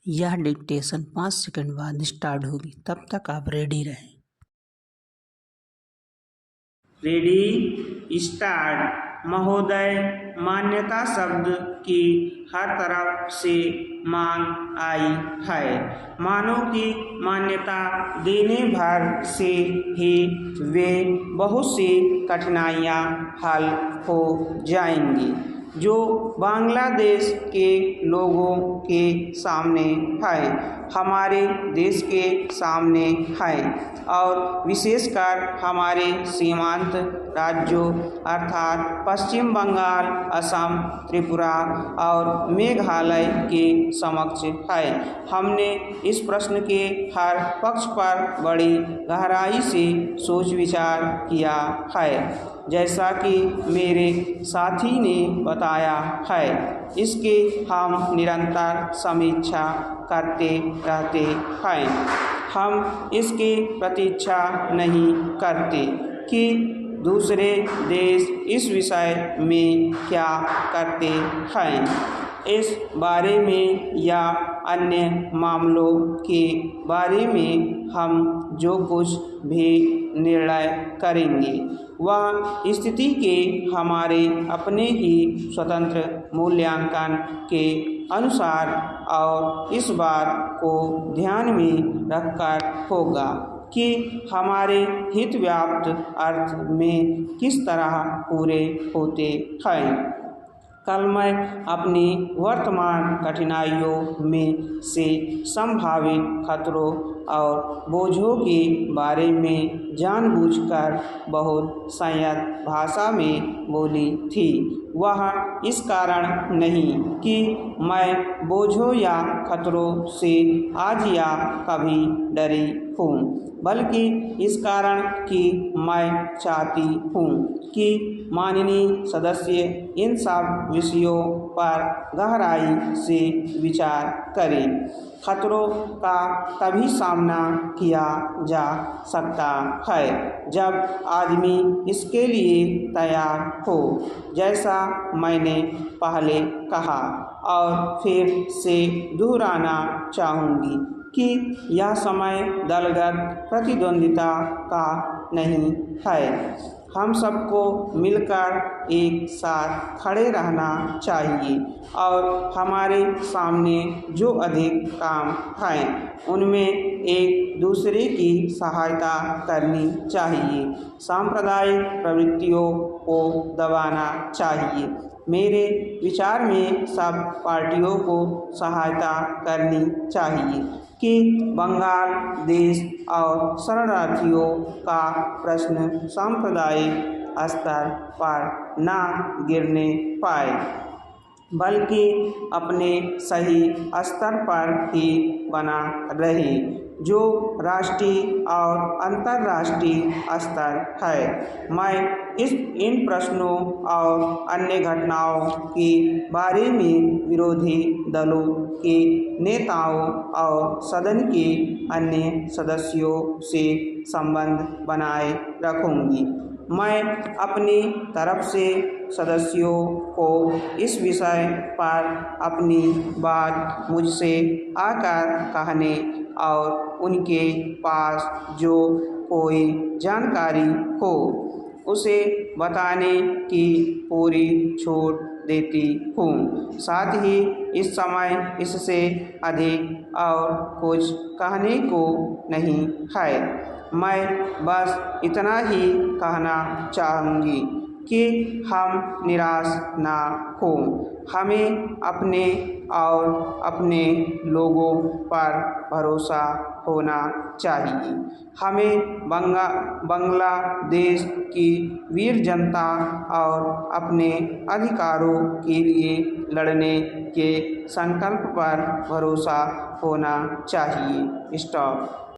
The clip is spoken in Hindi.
यह डिक्टेशन 5 सेकंड बाद स्टार्ट होगी, तब तक आप रेडी रहें। Ready start. महोदय, मान्यता शब्द की हर तरफ से मांग आई है। मानव की मान्यता देने भर से ही वे बहुत सी कठिनाइयाँ हल हो जाएंगी जो बांग्लादेश के लोगों के सामने है, हमारे देश के सामने है और विशेषकर हमारे सीमांत राज्यों अर्थात पश्चिम बंगाल, असम, त्रिपुरा और मेघालय के समक्ष है। हमने इस प्रश्न के हर पक्ष पर बड़ी गहराई से सोच विचार किया है। जैसा कि मेरे साथी ने बताया है, इसके हम निरंतर समीक्षा करते रहते हैं। हम इसकी प्रतीक्षा नहीं करते कि दूसरे देश इस विषय में क्या करते हैं। इस बारे में या अन्य मामलों के बारे में हम जो कुछ भी निर्णय करेंगे वह स्थिति के हमारे अपने ही स्वतंत्र मूल्यांकन के अनुसार और इस बात को ध्यान में रखकर होगा कि हमारे हित व्याप्त अर्थ में किस तरह पूरे होते हैं। कल मैं अपनी वर्तमान कठिनाइयों में से संभावित खतरों और बोझों के बारे में जानबूझकर बहुत संयत भाषा में बोली थी। वह इस कारण नहीं कि मैं बोझों या खतरों से आज या कभी डरी हूँ, बल्कि इस कारण कि मैं चाहती हूँ कि माननीय सदस्य इन सब विषयों पर गहराई से विचार करें। खतरों का तभी सामना किया जा सकता है जब आदमी इसके लिए तैयार हो, जैसा मैंने पहले कहा और फिर से दोहराना चाहूँगी कि यह समय दलगत प्रतिद्वंदिता का नहीं है। हम सबको मिलकर एक साथ खड़े रहना चाहिए और हमारे सामने जो अधिक काम हैं उनमें एक दूसरे की सहायता करनी चाहिए। सांप्रदायिक प्रवृत्तियों को दबाना चाहिए। मेरे विचार में सब पार्टियों को सहायता करनी चाहिए कि बंगाल देश और शरणार्थियों का प्रश्न सांप्रदायिक स्तर पर ना गिरने पाए, बल्कि अपने सही स्तर पर ही बना रहे, जो राष्ट्रीय और अंतर्राष्ट्रीय स्तर है। मैं इन प्रश्नों और अन्य घटनाओं के बारे में विरोधी दलों के नेताओं और सदन के अन्य सदस्यों से संबंध बनाए रखूंगी। मैं अपनी तरफ से सदस्यों को इस विषय पर अपनी बात मुझसे आकर कहने और उनके पास जो कोई जानकारी हो उसे बताने की पूरी छूट देती हूँ। साथ ही इस समय इससे अधिक और कुछ कहने को नहीं है। मैं बस इतना ही कहना चाहूँगी कि हम निराश ना हों। हमें अपने और अपने लोगों पर भरोसा होना चाहिए। हमें बांग्लादेश की वीर जनता और अपने अधिकारों के लिए लड़ने के संकल्प पर भरोसा होना चाहिए। स्टॉप।